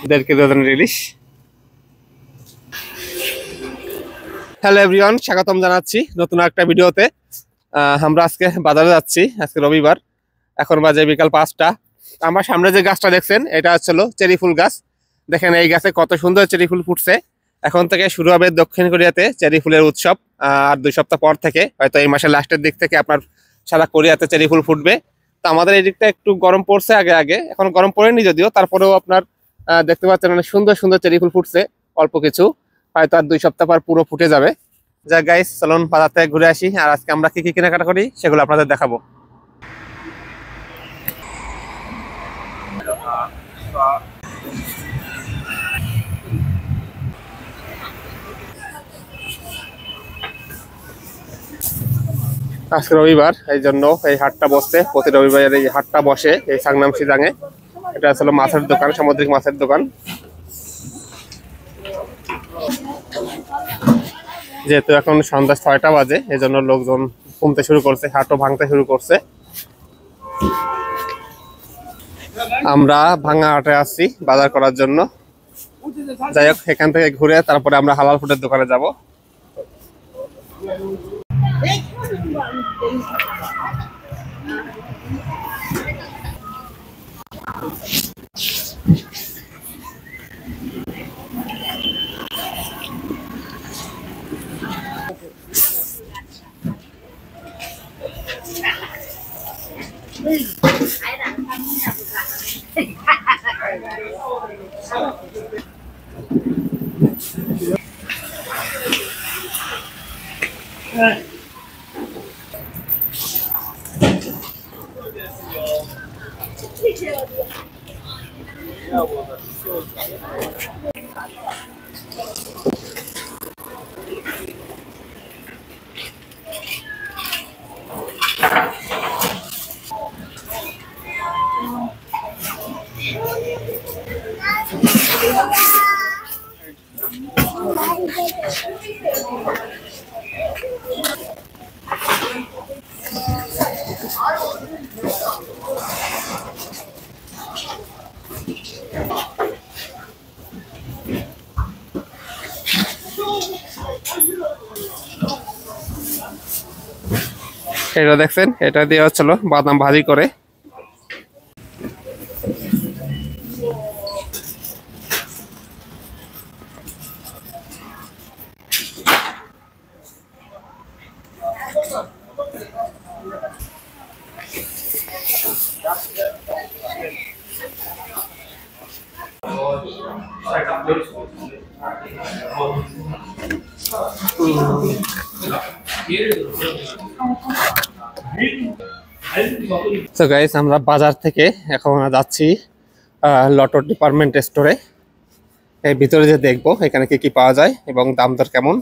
দেড় কেজি ওজনের ইলিশ। Hello everyone, স্বাগতম জানাচ্ছি নতুন একটা ভিডিওতে। আমরা আজকে বাজারে যাচ্ছি। আজকে রবিবার, এখন বাজে বিকাল 5টা। আমার সামনে যে গাছটা দেখছেন এটা হচ্ছিল চেরি ফুল গাছ। দেখেন এই গাছে কত সুন্দর চেরি ফুল ফুটছে। এখন থেকে শুরু হবে দক্ষিণ কোরিয়াতে চেরি ফুলের উৎসব। আর 2 সপ্তাহ পর থেকে, হয়তো এই মাসের লাস্টের দিক থেকে আপনার সারা কোরিয়াতে চেরি ফুল ফুটবে। তো আমাদের এই দিকটা একটু গরম পড়ছে আগে আগে, এখন গরম পড়েনি যদিও, তারপরেও আপনার দেখতে পাচ্ছেন অনেক সুন্দর সুন্দর চেরি ফুল ফুটছে। অল্প কিছু, হয়তো আর 2 সপ্তাহ পর পুরো ফুটে যাবে। যা গাইস, চলুন বাজার থেকে ঘুরে আসি, আর আজকে আমরা কি কি কেনাকাটা করি সেগুলো আপনাদের দেখাবো। আজকে রবিবার, এই জন্য এই হাটটা বসছে। প্রতি রবিবার এই হাটটা বসে এই সাংনাম সিজাঙে। এটা আসলে মাছের দোকান, সামুদ্রিক মাছের দোকান। যেহেতু এখন সন্ধ্যা 6টা বাজে, এই জন্য লোকজন কমতে শুরু করছে, হাটও ভাঙতে শুরু করছে। আমরা ভাঙা হাটে আসছি বাজার করার জন্য। যাই হোক, এখান থেকে ঘুরে তারপরে আমরা হালাল ফুডের দোকানে যাব। এটা দেখছেন, এটা দিয়ে হচ্ছিল বাদাম ভাজি করে। তো গাইস, আমরা বাজার থেকে এখন যাচ্ছি লটো ডিপার্টমেন্ট স্টোরে। এর ভিতরে যে দেখবো এখানে কি কি পাওয়া যায় এবং দাম দর কেমন।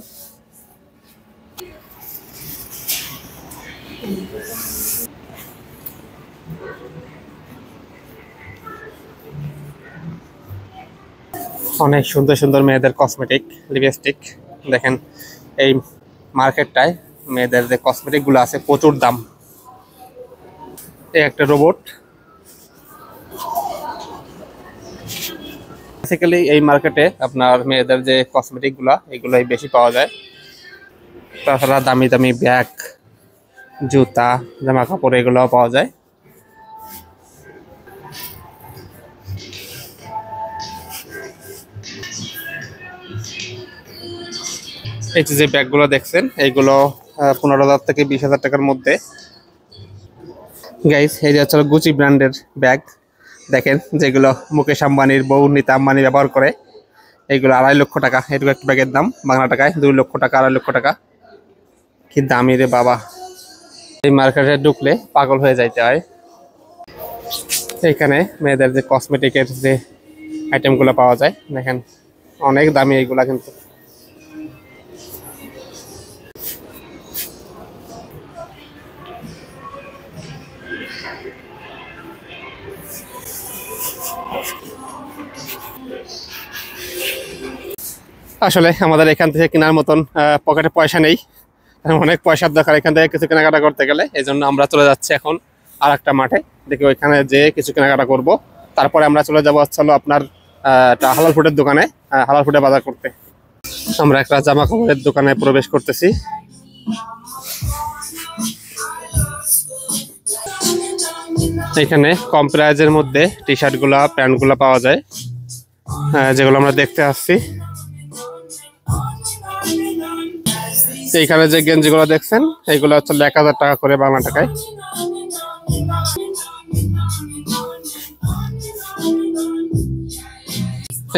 অনেক সুন্দর সুন্দর মেয়েদের কসমেটিক, লিপস্টিক। দেখেন এই মার্কেটটায় মেয়েদের যে কসমেটিক গুলো আছে প্রচুর দাম। এই একটা রোবট। বেসিক্যালি এই মার্কেটে আপনার মেয়েদের যে কসমেটিক গুলা এগুলোই বেশি পাওয়া যায়। তাছাড়া দামি দামি ব্যাগ, জুতা, জামা কাপড় এগুলোও পাওয়া যায়। এই যে ব্যাগগুলো দেখছেন এইগুলো 15,000 থেকে 20,000 টাকার মধ্যে। গাইস, এই যে হচ্ছে গুচি ব্র্যান্ডের ব্যাগ। দেখেন, যেগুলো মুকেশ আম্বানির বউ নীতা আম্বানি ব্যবহার করে। এইগুলো 2.5 লক্ষ টাকা। এটুকু একটা ব্যাগের দাম বাংলা টাকায় 2 লক্ষ টাকা, 2.5 লক্ষ টাকা। কি দামি রে বাবা! এই মার্কেটে ঢুকলে পাগল হয়ে যাইতে হয়। এখানে মেয়েদের যে কসমেটিকের যে আইটেমগুলো পাওয়া যায়, দেখেন অনেক দামি এইগুলা কিন্তু। আসলে আমাদের এখান থেকে কেনার মতন পকেটে পয়সা নেই, অনেক পয়সার দরকার এখান থেকে কিছু কেনাকাটা করতে গেলে। এই জন্য আমরা চলে যাচ্ছি এখন আর একটা মাঠে, দেখি ওইখানে যে কিছু কেনাকাটা করব। তারপরে আমরা চলে যাবো হচ্ছে হলো আপনার একটা হালাল ফুডের দোকানে, হালাল ফুডের বাজার করতে। আমরা একটা জামা কাপড়ের দোকানে প্রবেশ করতেছি। এখানে কম প্রাইজের মধ্যে টি শার্ট গুলা, প্যান্ট গুলা পাওয়া যায়, যেগুলো আমরা দেখতে আসছি। এইখানে যে গেঞ্জিগুলো দেখছেন এইগুলো হচ্ছে 1000 টাকা করে বাংলা টাকায়।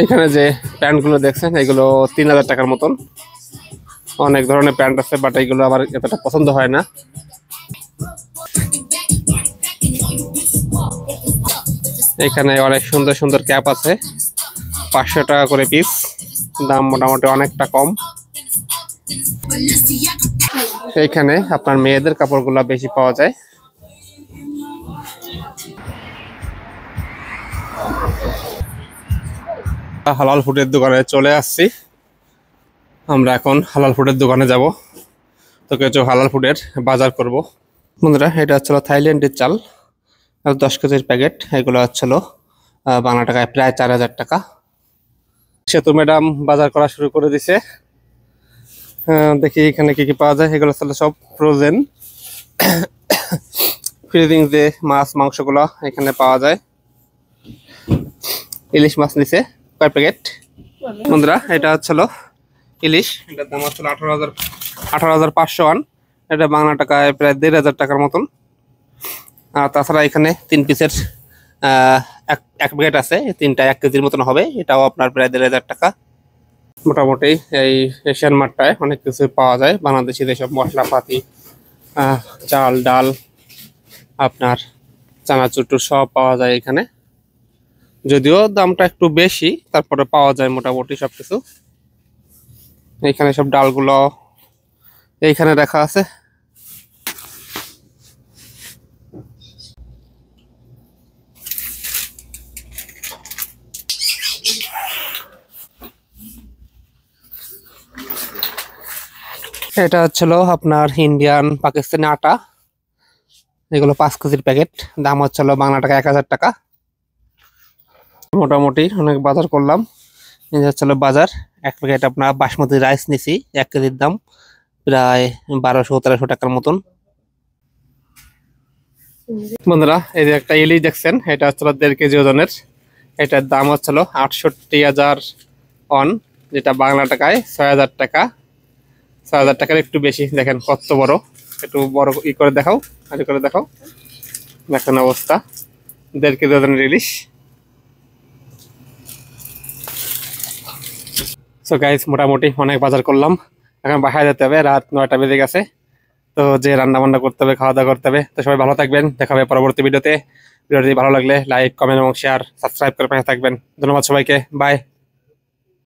এখানে যে প্যান্ট গুলো দেখছেন এগুলো 3000 টাকার মতন। অনেক ধরনের প্যান্ট আছে, বাট এইগুলো আমার এতটা পছন্দ হয় না। এখানে অনেক সুন্দর সুন্দর ক্যাপ আছে, 500 টাকা করে পিস, দাম মোটামুটি অনেকটা কম। এইখানে আপনার মেয়েদের কাপড়গুলো বেশি পাওয়া যায়। হালাল ফুডের দোকানে চলে আসছি। আমরা এখন হালাল ফুডের দোকানে যাব, তো কিছু হালাল ফুডের বাজার করব। বন্ধুরা, এটা হচ্ছিল থাইল্যান্ডের চাল, 10 কেজির প্যাকেট। এগুলো হচ্ছিল বাংলা টাকায় প্রায় 4000 টাকা। সেতু ম্যাডাম বাজার করা শুরু করে দিছে। দেখি এখানে কি কি পাওয়া যায়। এগুলো হচ্ছে সব ফ্রোজেন, ফ্রিজিং যে মাছ মাংসগুলো এখানে পাওয়া যায়। ইলিশ মাছ নিছে কয় প্যাকেট। বন্ধুরা, এটা হচ্ছিল ইলিশ, এটার দাম হচ্ছিল 18,500 ওয়ান। এটা বাংলা টাকায় প্রায় 1500 টাকার মতন। আর তাছাড়া এখানে 3 পিসের এক প্যাকেট আছে, 3টা 1 কেজির মতন হবে। এটাও আপনার প্রায় 1500 টাকা। মোটামুটি এই এশিয়ান মার্টটায় অনেক কিছু পাওয়া যায়, বাংলাদেশি যেসব মশলাপাতি, চাল ডাল, আপনার চানাচুর সব পাওয়া যায় এখানে। যদিও দামটা একটু বেশি, তারপরে পাওয়া যায় মোটামুটি সবকিছু। এইখানে সব ডালগুলো এইখানে রাখা আছে। এটা হচ্ছিল আপনার ইন্ডিয়ান পাকিস্তানি আটা, এগুলো 5 কেজির প্যাকেট, দাম হচ্ছিল বাংলা টাকা 1000 টাকা। মোটামুটি অনেক বাজার করলাম। এই হচ্ছিল বাজার। এক প্যাকেট আপনার বাসমতি রাইস নিছি, 1 কেজির দাম প্রায় 1200-1300 টাকার মতন। বন্ধুরা, এই যে একটা ইলিশ দেখছেন, এটা হচ্ছিল 1.5 কেজি ওজনের। এটার দাম হচ্ছিল 68,000 অন, যেটা বাংলা টাকায় 6000 টাকা। 6000 টাকার একটু বেশি। দেখেন কত বড়, একটু বড় ই করে দেখাও, আর করে দেখাও। দেখেন অবস্থা, 1.5 কেজি ওজনের ইলিশ। সো গাইস, মোটামুটি অনেক বাজার করলাম। এখন বাসায় যেতে হবে, রাত 9টা বেজে গেছে। তো যে রান্না বান্না করতে হবে, খাওয়া দাওয়া করতে হবে। তো সবাই ভালো থাকবেন, দেখা হবে পরবর্তী ভিডিওতে। ভিডিওটি ভালো লাগলে লাইক, কমেন্ট এবং শেয়ার, সাবস্ক্রাইব করে পাশে থাকবেন। ধন্যবাদ সবাইকে, বাই।